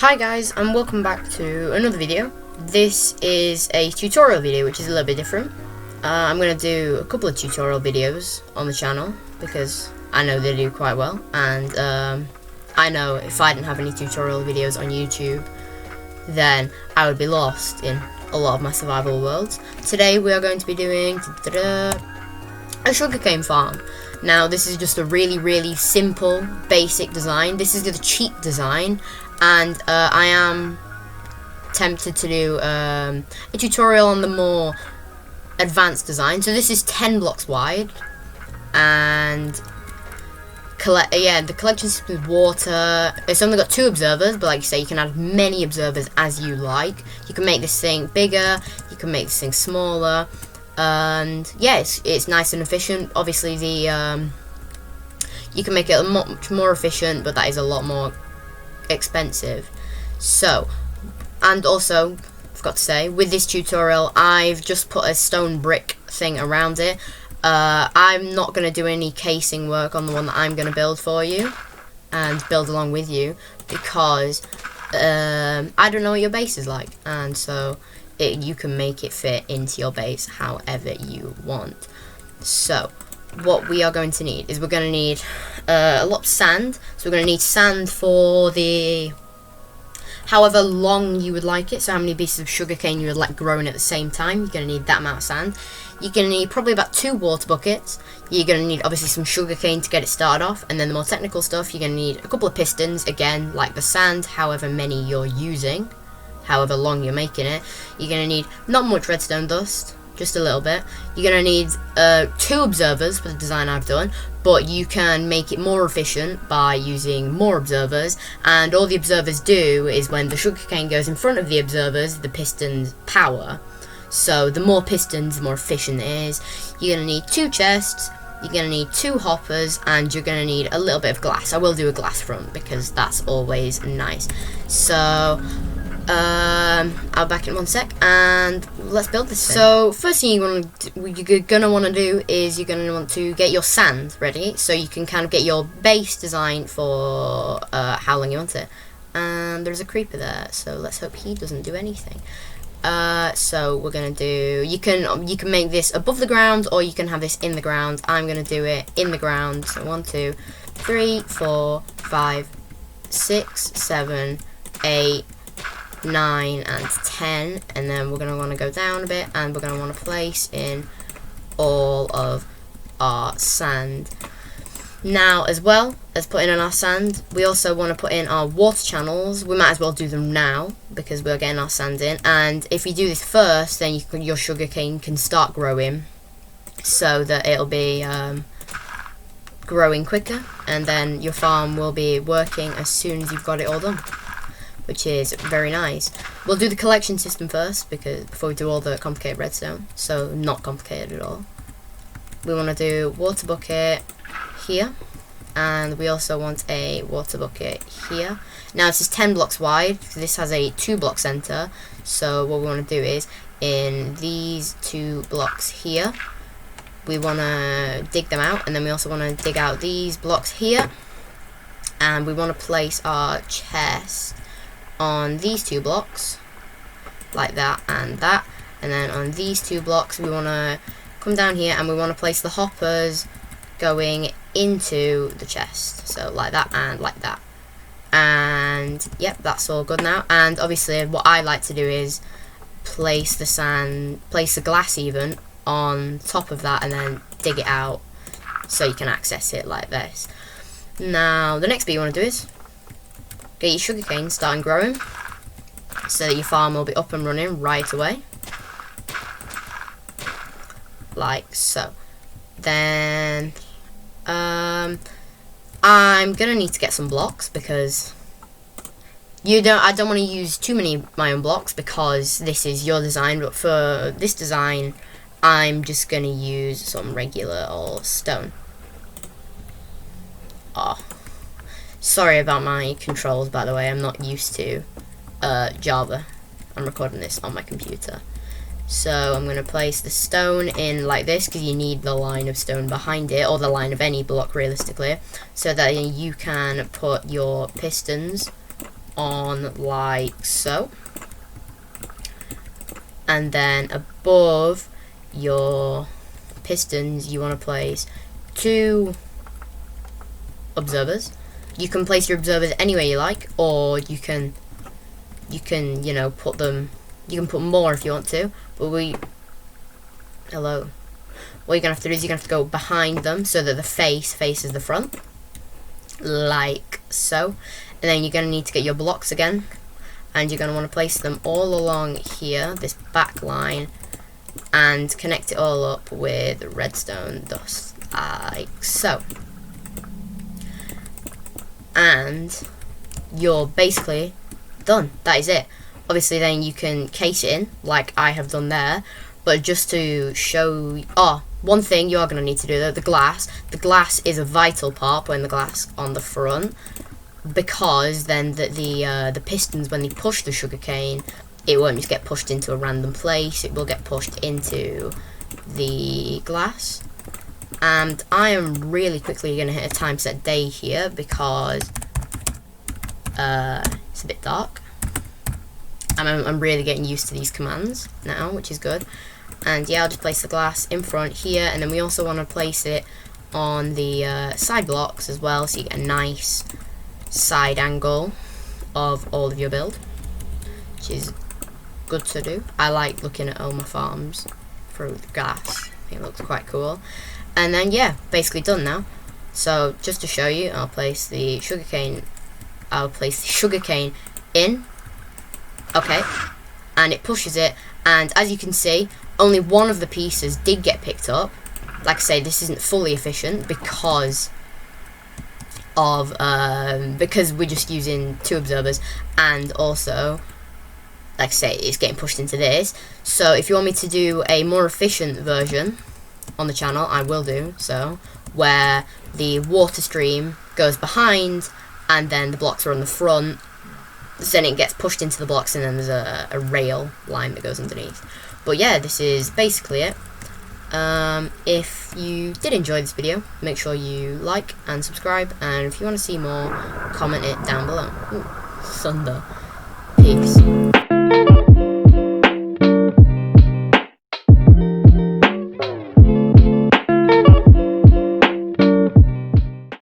Hi guys, and welcome back to another video. This is a tutorial video which is a little bit different. I'm going to do a couple of tutorial videos on the channel because I know they do quite well, and I know if I didn't have any tutorial videos on YouTube then I would be lost in a lot of my survival worlds. Today we are going to be doing a sugarcane farm. Now this is just a really simple basic design. This is the cheap design, and I am tempted to do a tutorial on the more advanced design. So this is 10 blocks wide, and the collection system is water. It's only got 2 observers, but like you say, you can add many observers as you like. You can make this thing bigger, you can make this thing smaller, and yeah, it's nice and efficient. Obviously you can make it much more efficient, but that is a lot more expensive. So, and also forgot to say, with this tutorial I've just put a stone brick thing around it. I'm not going to do any casing work on the one that I'm going to build for you and build along with you, because I don't know what your base is like, and so you can make it fit into your base however you want. So what we are going to need is we're going to need a lot of sand. So we're going to need sand for the however long you would like it, so how many pieces of sugarcane you would like growing at the same time. You're going to need that amount of sand. You're going to need probably about 2 water buckets. You're going to need obviously some sugarcane to get it started off, and then the more technical stuff, you're going to need a couple of pistons, again like the sand, however many you're using, however long you're making it. You're going to need not much redstone dust, just a little bit. You're going to need 2 observers for the design I've done, but you can make it more efficient by using more observers, and all the observers do is when the sugarcane goes in front of the observers, the pistons power. So the more pistons, the more efficient it is. You're going to need 2 chests, you're going to need 2 hoppers, and you're going to need a little bit of glass. I will do a glass front because that's always nice. So I'll back in 1 sec and let's build this thing. So first thing you're gonna want to do is you're gonna want to get your sand ready, so you can kind of get your base design for how long you want it. And there's a creeper there, so let's hope he doesn't do anything. So we're gonna do, you can make this above the ground, or you can have this in the ground. I'm gonna do it in the ground. So 1 2 3 4 5 6 7 8 9 and 10, and then we're going to want to go down a bit, and we're going to want to place in all of our sand. Now, as well as putting in our sand, we also want to put in our water channels. We might as well do them now because we're getting our sand in, and if you do this first, then your sugarcane can start growing, so that it'll be growing quicker, and then your farm will be working as soon as you've got it all done, which is very nice. We'll do the collection system first, because before we do all the complicated redstone, so not complicated at all. We want to do water bucket here, and we also want a water bucket here. Now this is 10 blocks wide, so this has a 2 block center, so what we want to do is in these 2 blocks here, we want to dig them out, and then we also want to dig out these blocks here, and we want to place our chest on these 2 blocks like that, and then on these 2 blocks we want to come down here, and we want to place the hoppers going into the chest, so like that and like that. And yep, that's all good now. And obviously what I like to do is place the glass even on top of that, and then dig it out so you can access it like this. Now the next bit you want to do is get your sugarcane starting growing, so that your farm will be up and running right away, like so. Then I'm gonna need to get some blocks, because I don't want to use too many of my own blocks, because this is your design, but for this design I'm just gonna use some regular old stone. Sorry about my controls, by the way. I'm not used to Java. I'm recording this on my computer. So I'm going to place the stone in like this, because you need the line of stone behind it, or the line of any block realistically, so that you can put your pistons on like so. And then above your pistons, you want to place 2 observers. You can place your observers anywhere you like, or you can you know, put them, you can put more if you want to, but hello, what you're gonna have to do is you're gonna have to go behind them so that the face faces the front, like so. And then you're gonna need to get your blocks again, and you're gonna want to place them all along here, this back line, and connect it all up with redstone dust, like so. And you're basically done. That is it. Obviously then you can case it in like I have done there, but just to show, one thing you are going to need to do though, the glass is a vital part, putting the glass on the front, because then the pistons, when they push the sugarcane, it won't just get pushed into a random place, it will get pushed into the glass. And I am really quickly going to hit a time set day here because it's a bit dark. I'm really getting used to these commands now, which is good. And yeah, I'll just place the glass in front here, and then we also want to place it on the side blocks as well, so you get a nice side angle of all of your build, which is good to do. I like looking at all my farms through the glass. I think it looks quite cool. And then yeah, basically done now. So just to show you, I'll place the sugarcane in, okay, and it pushes it, and as you can see, only one of the pieces did get picked up. Like I say, this isn't fully efficient because of because we're just using 2 observers, and also, like I say, it's getting pushed into this. So if you want me to do a more efficient version on the channel, I will do so, where the water stream goes behind and then the blocks are on the front, then it gets pushed into the blocks, and then there's a rail line that goes underneath. But yeah, this is basically it. If you did enjoy this video, make sure you like and subscribe, and if you want to see more, comment it down below. Ooh, thunder. Peace.